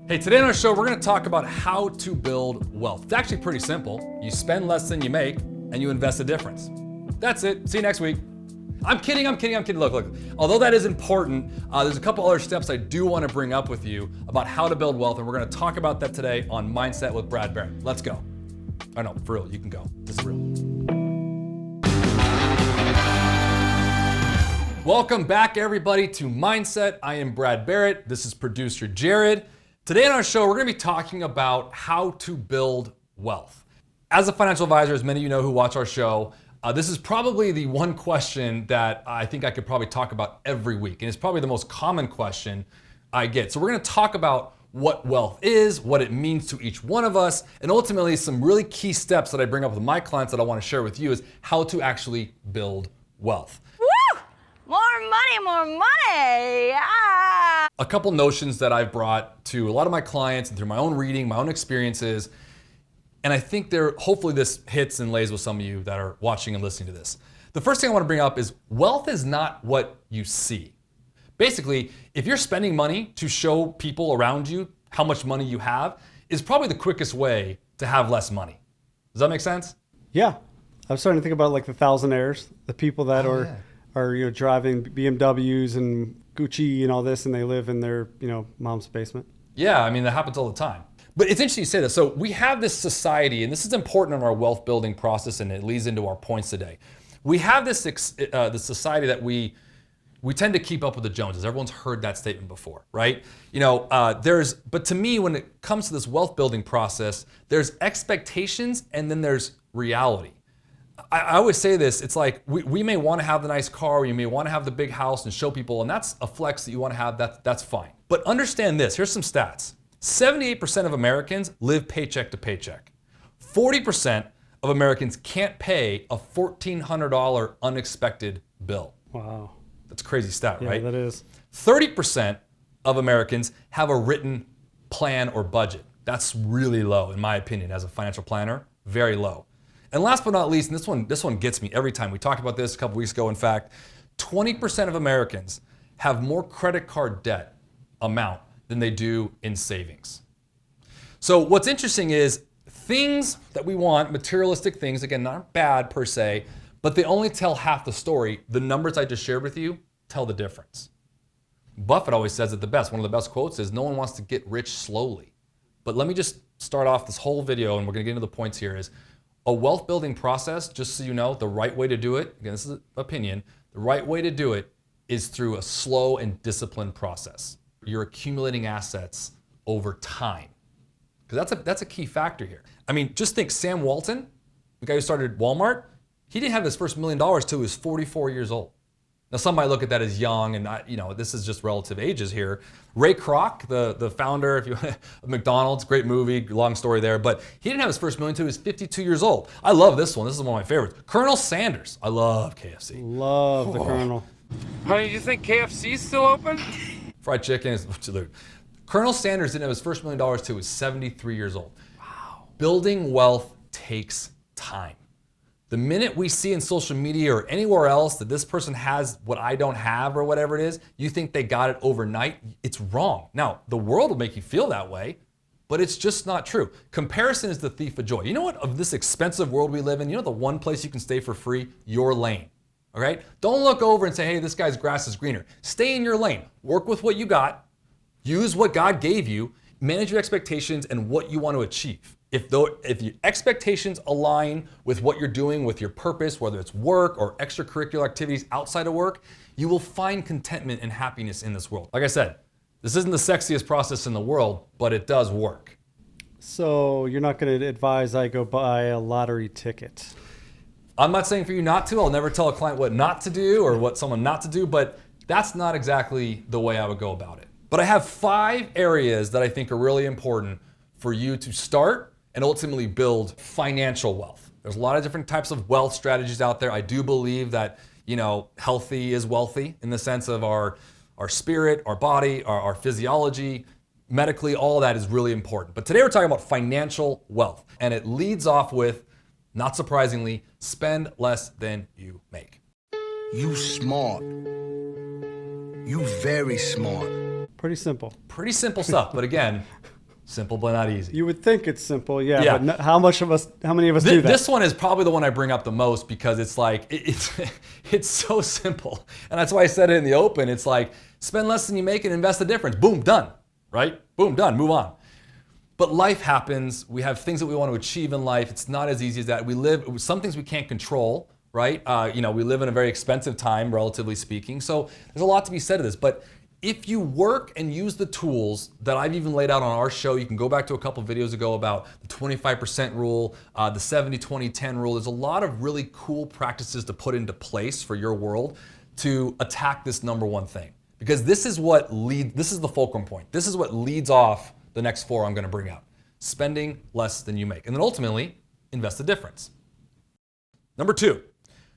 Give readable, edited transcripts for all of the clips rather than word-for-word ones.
Hey, today on our show, we're gonna talk about how to build wealth. It's actually pretty simple. You spend less than you make and you invest the difference. That's it. See you next week. I'm kidding. Look. Although that is important, there's a couple other steps I do wanna bring up with you about how to build wealth, and we're gonna talk about that today on Mindset with Brad Barrett. Let's go. Oh no, for real, you can go. This is real. Welcome back, everybody, to Mindset. I am Brad Barrett. This is producer Jared. Today on our show, we're gonna be talking about how to build wealth. As a financial advisor, as many of you know who watch our show, this is probably the one question that I think I could probably talk about every week. And it's probably the most common question I get. So we're gonna talk about what wealth is, what it means to each one of us, and ultimately some really key steps that I bring up with my clients that I wanna share with you is how to actually build wealth. Woo! More money! Ah! A couple notions that I've brought to a lot of my clients and through my own reading, my own experiences, and I think hopefully this hits and lays with some of you that are watching and listening to this. The first thing I wanna bring up is wealth is not what you see. Basically, if you're spending money to show people around you how much money you have, is probably the quickest way to have less money. Does that make sense? Yeah. I'm starting to think about like the thousandaires, the people that are driving BMWs and Gucci and all this, and they live in their mom's basement. Yeah, I mean that happens all the time. But it's interesting you say that. So we have this society, and this is important in our wealth building process, and it leads into our points today. We have this society that we tend to keep up with the Joneses. Everyone's heard that statement before, right? But to me, when it comes to this wealth building process, there's expectations and then there's reality. I always say this, it's like we may want to have the nice car, you may want to have the big house and show people, and that's a flex that you want to have, that's fine. But understand this, here's some stats. 78% of Americans live paycheck to paycheck. 40% of Americans can't pay a $1,400 unexpected bill. Wow. That's a crazy stat, right? Yeah, that is. 30% of Americans have a written plan or budget. That's really low, in my opinion, as a financial planner, very low. And last but not least, and this one gets me every time. We talked about this a couple weeks ago. In fact, 20% of Americans have more credit card debt amount than they do in savings. So what's interesting is things that we want, materialistic things, again, not bad per se, but they only tell half the story. The numbers I just shared with you tell the difference. Buffett always says it the best. One of the best quotes is, no one wants to get rich slowly. But let me just start off this whole video, and we're gonna get into the points here, is a wealth building process, just so you know, the right way to do it, again, this is an opinion, the right way to do it is through a slow and disciplined process. You're accumulating assets over time. Because that's a key factor here. I mean, just think Sam Walton, the guy who started Walmart, he didn't have his first $1 million till he was 44 years old. Now some might look at that as young, and not, this is just relative ages here. Ray Kroc, the founder of McDonald's, great movie, long story there, but he didn't have his first $1 million till he was 52 years old. I love this one. This is one of my favorites. Colonel Sanders. I love KFC. Love the Colonel. Honey, do you think KFC's still open? Fried chicken is absolute. Colonel Sanders didn't have his first $1 million till he was 73 years old. Wow. Building wealth takes time. The minute we see in social media or anywhere else that this person has what I don't have or whatever it is, you think they got it overnight, it's wrong. Now, the world will make you feel that way, but it's just not true. Comparison is the thief of joy. You know what, of this expensive world we live in, the one place you can stay for free? Your lane, all right? Don't look over and say, hey, this guy's grass is greener. Stay in your lane, work with what you got, use what God gave you, manage your expectations and what you want to achieve. If your expectations align with what you're doing with your purpose, whether it's work or extracurricular activities outside of work, you will find contentment and happiness in this world. Like I said, this isn't the sexiest process in the world, but it does work. So you're not going to advise I go buy a lottery ticket? I'm not saying for you not to. I'll never tell a client what not to do or what someone not to do, but that's not exactly the way I would go about it. But I have 5 areas that I think are really important for you to start and ultimately build financial wealth. There's a lot of different types of wealth strategies out there. I do believe that, healthy is wealthy in the sense of our spirit, our body, our physiology, medically, all that is really important. But today we're talking about financial wealth, and it leads off with, not surprisingly, spend less than you make. You smart. You very smart. Pretty simple. Pretty simple stuff, but again, Simple but not easy. You would think it's simple, yeah. Yeah. But how many of us do that? This one is probably the one I bring up the most because it's like, it's so simple. And that's why I said it in the open. It's like, spend less than you make and invest the difference. Boom, done, right? Boom, done, move on. But life happens. We have things that we want to achieve in life. It's not as easy as that. Some things we can't control, right? We live in a very expensive time, relatively speaking. So there's a lot to be said to this. But if you work and use the tools that I've even laid out on our show, you can go back to a couple videos ago about the 25% rule, the 70-20-10 rule. There's a lot of really cool practices to put into place for your world to attack this number one thing. Because this is the fulcrum point. This is what leads off the next 4 I'm gonna bring up. Spending less than you make. And then ultimately, invest the difference. Number 2,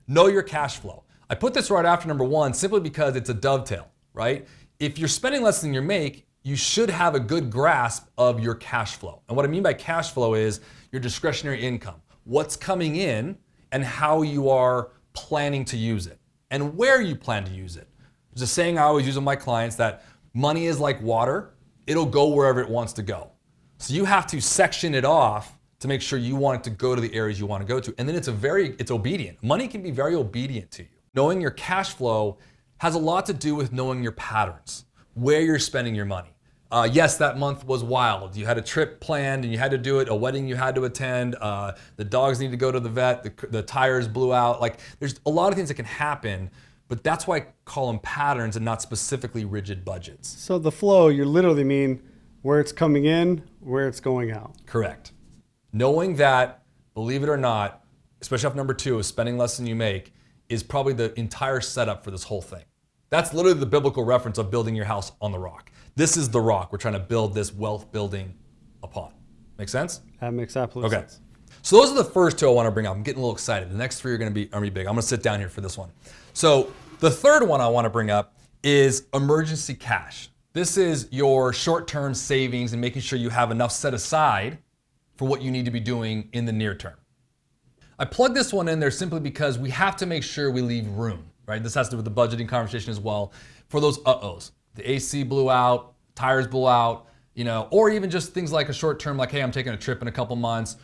know your cash flow. I put this right after number 1 simply because it's a dovetail, right? If you're spending less than you make, you should have a good grasp of your cash flow. And what I mean by cash flow is your discretionary income, what's coming in and how you are planning to use it and where you plan to use it. There's a saying I always use with my clients that money is like water, it'll go wherever it wants to go. So you have to section it off to make sure you want it to go to the areas you want to go to. And then it's obedient. Money can be very obedient to you. Knowing your cash flow has a lot to do with knowing your patterns, where you're spending your money. Yes, that month was wild. You had a trip planned and you had to do it, a wedding you had to attend, the dogs need to go to the vet, the tires blew out. Like there's a lot of things that can happen, but that's why I call them patterns and not specifically rigid budgets. So the flow, you literally mean where it's coming in, where it's going out. Correct. Knowing that, believe it or not, especially off number 2 is spending less than you make, is probably the entire setup for this whole thing. That's literally the biblical reference of building your house on the rock. This is the rock we're trying to build this wealth building upon. Make sense? That makes absolute sense. So those are the first 2 I want to bring up. I'm getting a little excited. The next 3 are going to be big. I'm going to sit down here for this one. So the third one I want to bring up is emergency cash. This is your short-term savings and making sure you have enough set aside for what you need to be doing in the near term. I plug this one in there simply because we have to make sure we leave room, right? This has to do with the budgeting conversation as well for those uh-ohs. The AC blew out, tires blew out, or even just things like a short term, like, hey, I'm taking a trip in a couple months,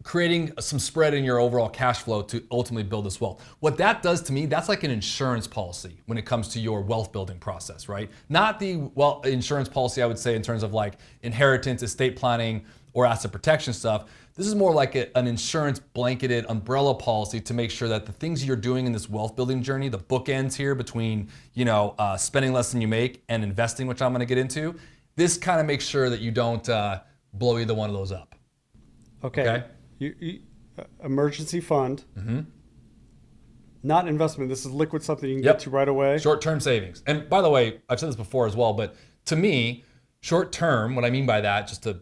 creating some spread in your overall cash flow to ultimately build this wealth. What that does to me, that's like an insurance policy when it comes to your wealth building process, right? Not the insurance policy I would say in terms of like inheritance, estate planning, or asset protection stuff. This is more like an insurance blanketed umbrella policy to make sure that the things you're doing in this wealth building journey, the bookends here between spending less than you make and investing, which I'm going to get into, this kind of makes sure that you don't blow either one of those up. Okay. You, emergency fund, not investment. This is liquid, something you can get to right away. Short-term savings. And by the way, I've said this before as well, but to me, short-term, what I mean by that, just to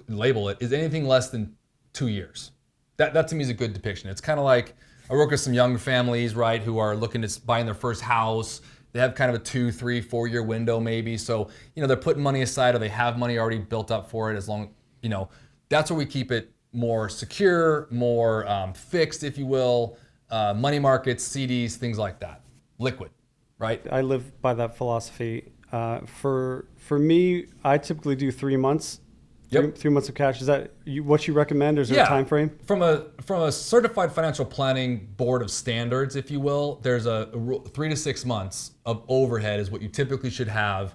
label it, is anything less than 2 years. That to me is a good depiction. It's kind of like, I work with some young families, right, who are looking at buying their first house. They have kind of a 2, 3, 4 year window maybe. So, they're putting money aside or they have money already built up for it as long, that's where we keep it more secure, more fixed, if you will, money markets, CDs, things like that. Liquid, right? I live by that philosophy. For me, I typically do 3 months. Yep. 3 months of cash. Is that what you recommend, or is there a time frame? From a certified financial planning board of standards, if you will, there's a 3 to 6 months of overhead is what you typically should have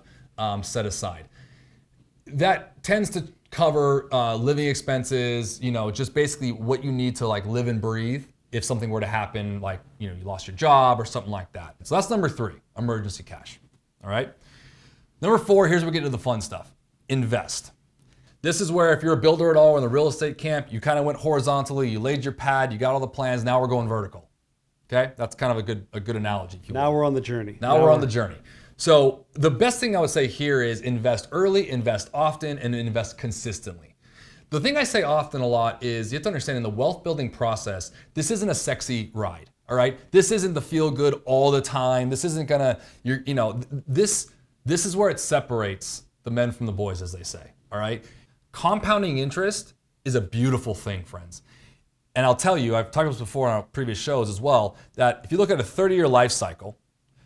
set aside. That tends to cover living expenses, just basically what you need to like live and breathe if something were to happen, like you lost your job or something like that. So that's number 3, emergency cash. All right. Number 4, here's where we get into the fun stuff. Invest. This is where if you're a builder at all in the real estate camp, you kind of went horizontally, you laid your pad, you got all the plans, now we're going vertical. Okay? That's kind of a good analogy. If you now will. We're on the journey. Now we're on the journey. So the best thing I would say here is invest early, invest often, and invest consistently. The thing I say often a lot is you have to understand in the wealth building process, this isn't a sexy ride. All right? This isn't the feel good all the time. This isn't gonna, this is where it separates the men from the boys, as they say. All right? Compounding interest is a beautiful thing, friends. And I'll tell you, I've talked about this before on our previous shows as well, that if you look at a 30-year life cycle,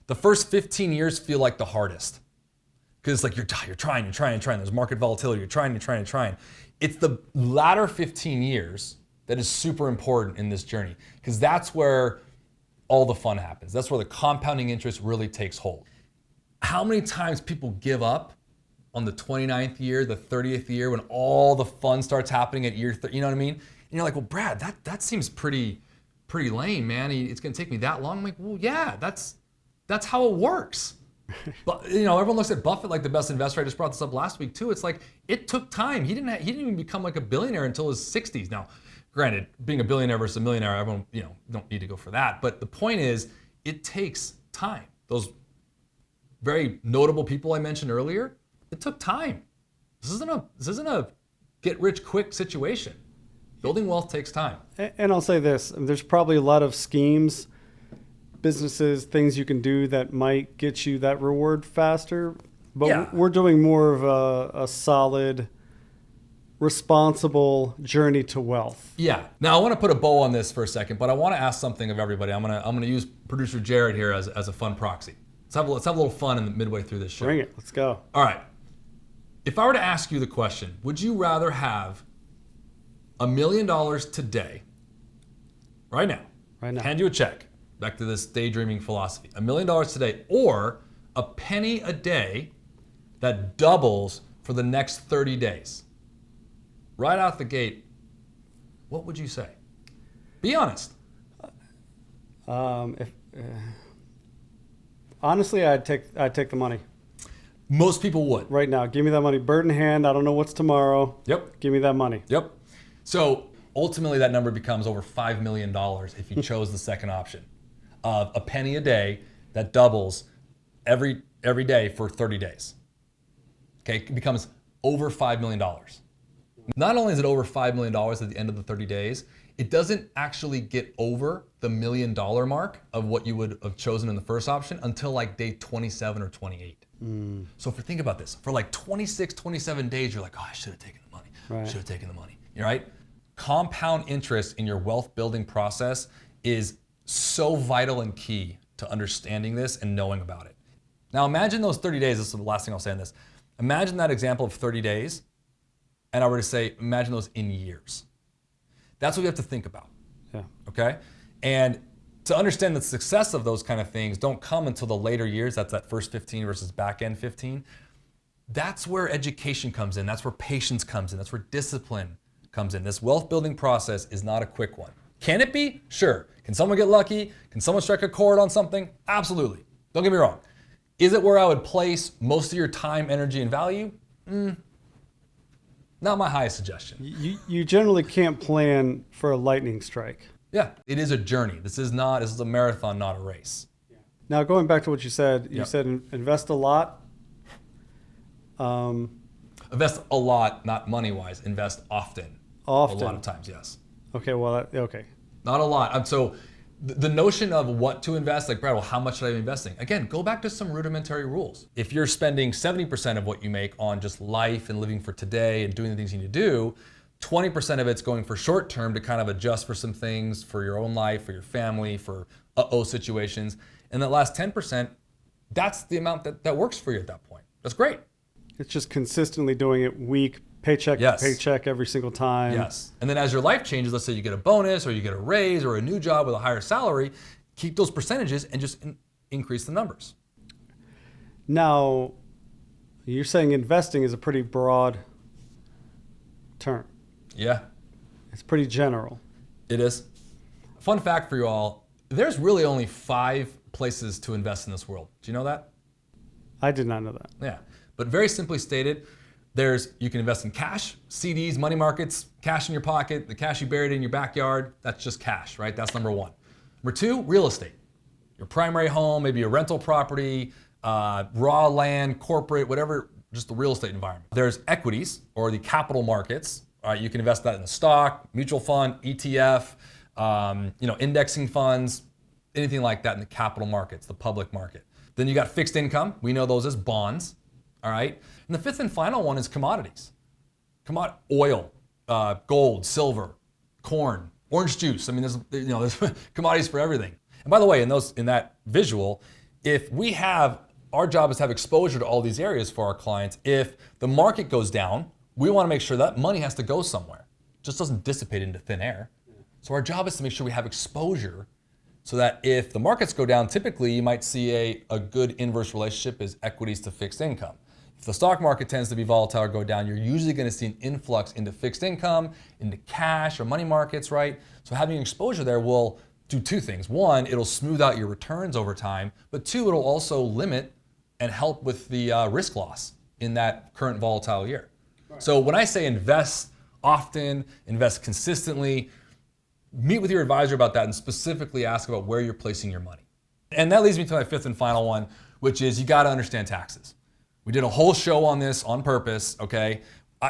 the first 15 years feel like the hardest. Because it's like you're trying. There's market volatility. You're trying. It's the latter 15 years that is super important in this journey, because that's where all the fun happens. That's where the compounding interest really takes hold. How many times people give up on the 29th year, the 30th year, when all the fun starts happening at year 30, you know what I mean? And you're like, well, Brad, that seems pretty lame, man. It's gonna take me that long. I'm like, well, yeah, that's how it works. But everyone looks at Buffett like the best investor. I just brought this up last week too. It's like, it took time. He didn't even become like a billionaire until his 60s. Now, granted, being a billionaire versus a millionaire, everyone, don't need to go for that. But the point is, it takes time. Those very notable people I mentioned earlier, it took time. This isn't a get rich quick situation. Building wealth takes time. And I'll say this, there's probably a lot of schemes, businesses, things you can do that might get you that reward faster. But we're doing more of a solid, responsible journey to wealth. Yeah. Now I want to put a bow on this for a second, but I want to ask something of everybody. I'm gonna use producer Jared here as a fun proxy. Let's have a little fun in the midway through this show. Bring it. Let's go. All right. If I were to ask you the question, would you rather have $1 million today, right now, hand you a check, back to this daydreaming philosophy, $1 million today, or a penny a day that doubles for the next 30 days? Right out the what would you say? Be honest. Honestly, I'd take the money. Most people would. Right now, give me that money. Bird in hand. I don't know what's tomorrow. Yep. Give me that money. Yep. So ultimately, that number becomes over $5 million if you chose the second option of a penny a day that doubles every day for 30 days. Okay, it becomes over $5 million. Not only is it over $5 million at the end of the 30 days, it doesn't actually get over the $1 million mark of what you would have chosen in the first option until like day 27 or 28. So think about this, for like 26, 27 days, you're like, oh, I should have taken the money. Right. Should have taken the money. You're right? Compound interest in your wealth building process is so vital and key to understanding this and knowing about it. Now imagine those 30 days, this is the last thing I'll say on this. Imagine that example of 30 days, and I were to say, imagine those in years. That's what you have to think about. Yeah. Okay? And to understand the success of those kind of things don't come until the later years. That's that first 15 versus back end 15. That's where education comes in. That's where patience comes in. That's where discipline comes in. This wealth building process is not a quick one. Can it be? Sure. Can someone get lucky? Can someone strike a chord on something? Absolutely. Don't get me wrong. Is it where I would place most of your time, energy, and value? Not my highest suggestion. You generally can't plan for a lightning strike. Yeah, it is a journey. This is a marathon, not a race. Now, going back to what you said, said invest a lot. Invest a lot, not money-wise. Invest often. Often. A lot of times, yes. Okay, well, okay. Not a lot. So the notion of what to invest, like, Brad, well, how much should I be investing? Again, go back to some rudimentary rules. If you're spending 70% of what you make on just life and living for today and doing the things you need to do, 20% of it's going for short term to kind of adjust for some things for your own life, for your family, for situations. And that last 10%, that's the amount that works for you at that point. That's great. It's just consistently doing it paycheck to paycheck every single time. Yes. And then as your life changes, let's say you get a bonus or you get a raise or a new job with a higher salary, keep those percentages and just increase the numbers. Now, you're saying investing is a pretty broad term. Yeah. It's pretty general. It is. Fun fact for you all, there's really only 5 places to invest in this world. Do you know that? I did not know that. Yeah. But very simply stated, you can invest in cash, CDs, money markets, cash in your pocket, the cash you buried in your backyard. That's just cash, right? That's number 1. Number 2, real estate. Your primary home, maybe a rental property, raw land, corporate, whatever, just the real estate environment. There's equities or the capital markets. You can invest that in a stock, mutual fund, ETF, indexing funds, anything like that in the capital markets, the public market. Then you got fixed income. We know those as bonds. All right. And the 5th and final one is commodities. Oil, gold, silver, corn, orange juice. I mean, there's commodities for everything. And by the way, in that visual, if we have our job is to have exposure to all these areas for our clients. If the market goes down, we want to make sure that money has to go somewhere. It just doesn't dissipate into thin air. So our job is to make sure we have exposure so that if the markets go down, typically you might see a good inverse relationship is equities to fixed income. If the stock market tends to be volatile or go down, you're usually going to see an influx into fixed income, into cash or money markets, right? So having exposure there will do two things. One, it'll smooth out your returns over time, but two, it'll also limit and help with the risk loss in that current volatile year. Right. So when I say invest often, invest consistently, meet with your advisor about that and specifically ask about where you're placing your money. And that leads me to my fifth and final one, which is you got to understand taxes. We did a whole show on this on purpose, okay?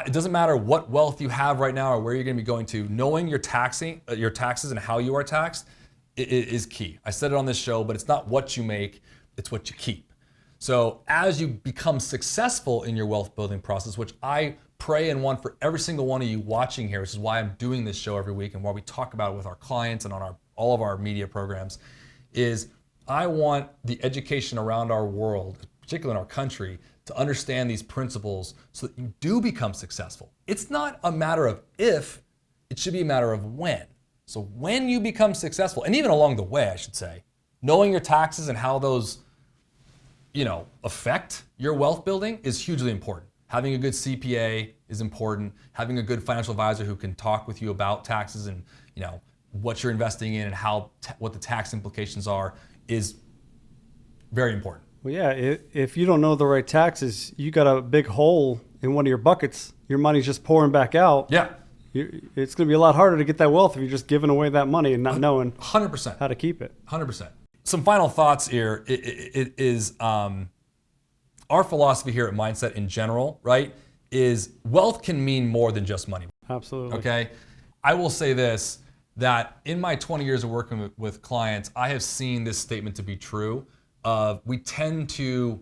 It doesn't matter what wealth you have right now or where you're going to be going to. Knowing your taxes and how you are taxed is key. I said it on this show, but it's not what you make, it's what you keep. So as you become successful in your wealth building process, which I pray and want for every single one of you watching here, which is why I'm doing this show every week and why we talk about it with our clients and on all of our media programs, is I want the education around our world, particularly in our country, to understand these principles so that you do become successful. It's not a matter of if, it should be a matter of when. So when you become successful, and even along the way, I should say, knowing your taxes and how those, affect your wealth building is hugely important. Having a good CPA is important. Having a good financial advisor who can talk with you about taxes and, what you're investing in and what the tax implications are is very important. Well, yeah, if you don't know the right taxes, you got a big hole in one of your buckets. Your money's just pouring back out. Yeah. It's going to be a lot harder to get that wealth if you're just giving away that money and not knowing 100% how to keep it. 100%. Some final thoughts here is our philosophy here at Mindset in general, right, is wealth can mean more than just money. Absolutely. Okay? I will say this, that in my 20 years of working with clients, I have seen this statement to be true. We tend to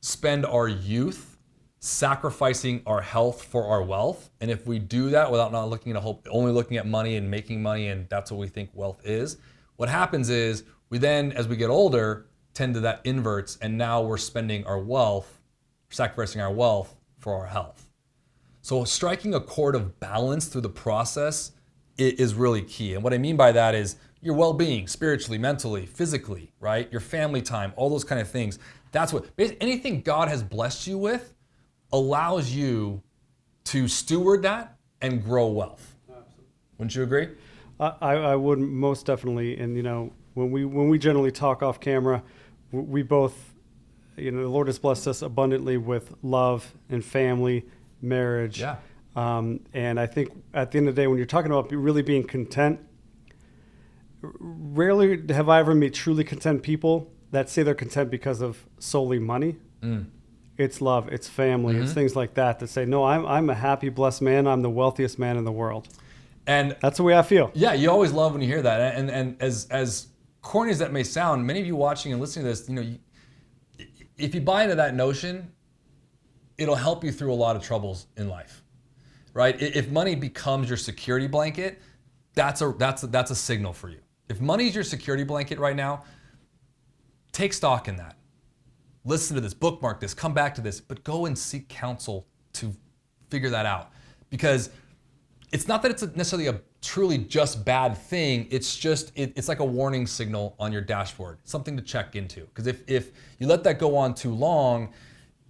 spend our youth sacrificing our health for our wealth. And if we do that without not looking at only looking at money and making money, and that's what we think wealth is, what happens is we then, as we get older, tend to that inverts, and now we're spending our wealth, sacrificing our wealth for our health. So striking a chord of balance through the process is really key. And what I mean by that is your well-being, spiritually, mentally, physically, right? Your family time, all those kind of things. That's what, anything God has blessed you with allows you to steward that and grow wealth. Absolutely. Wouldn't you agree? I would most definitely. And, when we generally talk off camera, we both, the Lord has blessed us abundantly with love and family, marriage. Yeah. And I think at the end of the day, when you're talking about really being content, rarely have I ever met truly content people that say they're content because of solely money. It's love, it's family, it's things like that say, no, I'm a happy, blessed man. I'm the wealthiest man in the world. And that's the way I feel. Yeah, you always love when you hear that. And as corny as that may sound, many of you watching and listening to this, if you buy into that notion, it'll help you through a lot of troubles in life, right? If money becomes your security blanket, that's a signal for you. If money is your security blanket right now, take stock in that. Listen to this, bookmark this, come back to this, but go and seek counsel to figure that out. Because it's not that it's necessarily a truly just bad thing, it's like a warning signal on your dashboard, something to check into. Because if you let that go on too long,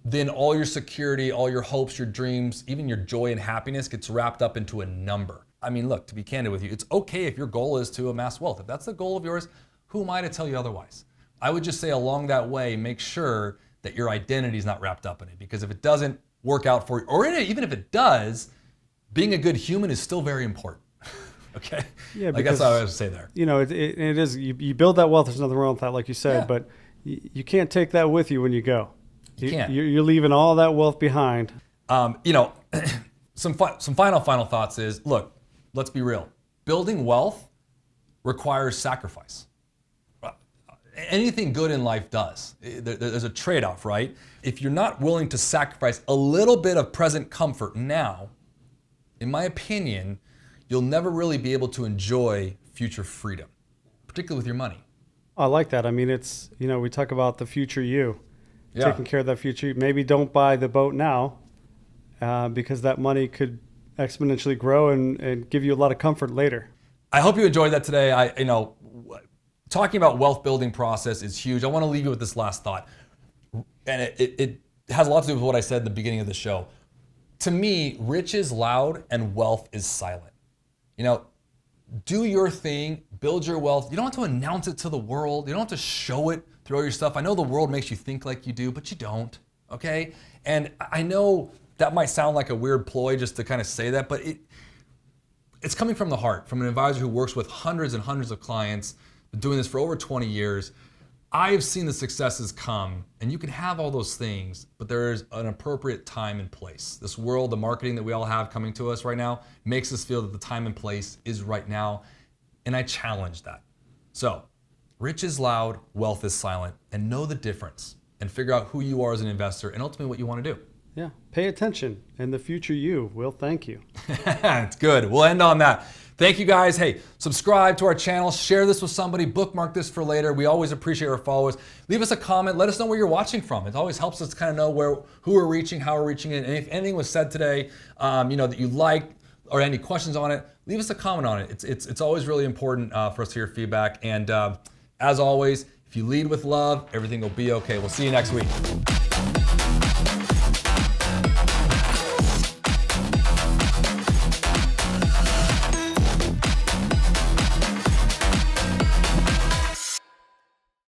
then all your security, all your hopes, your dreams, even your joy and happiness gets wrapped up into a number. I mean, look, to be candid with you, it's okay if your goal is to amass wealth. If that's the goal of yours, who am I to tell you otherwise? I would just say along that way, make sure that your identity is not wrapped up in it. Because if it doesn't work out for you, or even if it does, being a good human is still very important. Okay? Yeah, because, that's what I would say there. It is, you build that wealth, there's nothing wrong with that, like you said, but you can't take that with you when you go. You can't. You're leaving all that wealth behind. Some final thoughts is, look, let's be real. Building wealth requires sacrifice. Anything good in life does. There's a trade-off, right? If you're not willing to sacrifice a little bit of present comfort now, in my opinion, you'll never really be able to enjoy future freedom, particularly with your money. I like that. I mean, it's, we talk about the future you. taking care of that future. Maybe don't buy the boat now because that money could exponentially grow and give you a lot of comfort later. I hope you enjoyed that today. Talking about wealth building process is huge. I want to leave you with this last thought. And it has a lot to do with what I said in the beginning of the show. To me, rich is loud and wealth is silent. Do your thing, build your wealth. You don't have to announce it to the world. You don't have to show it through all your stuff. I know the world makes you think like you do, but you don't, okay? And I know that might sound like a weird ploy just to kind of say that, but it's coming from the heart, from an advisor who works with hundreds and hundreds of clients, been doing this for over 20 years. I've seen the successes come, and you can have all those things, but there is an appropriate time and place. This world, the marketing that we all have coming to us right now, makes us feel that the time and place is right now, and I challenge that. So, rich is loud, wealth is silent, and know the difference, and figure out who you are as an investor, and ultimately what you want to do. Yeah, pay attention, and the future you will thank you. It's good. We'll end on that. Thank you guys. Hey, subscribe to our channel, share this with somebody, bookmark this for later. We always appreciate our followers. Leave us a comment. Let us know where you're watching from. It always helps us to kind of know who we're reaching, how we're reaching it. And if anything was said today, that you liked or any questions on it, leave us a comment on it. It's always really important for us to hear feedback. And as always, if you lead with love, everything will be okay. We'll see you next week.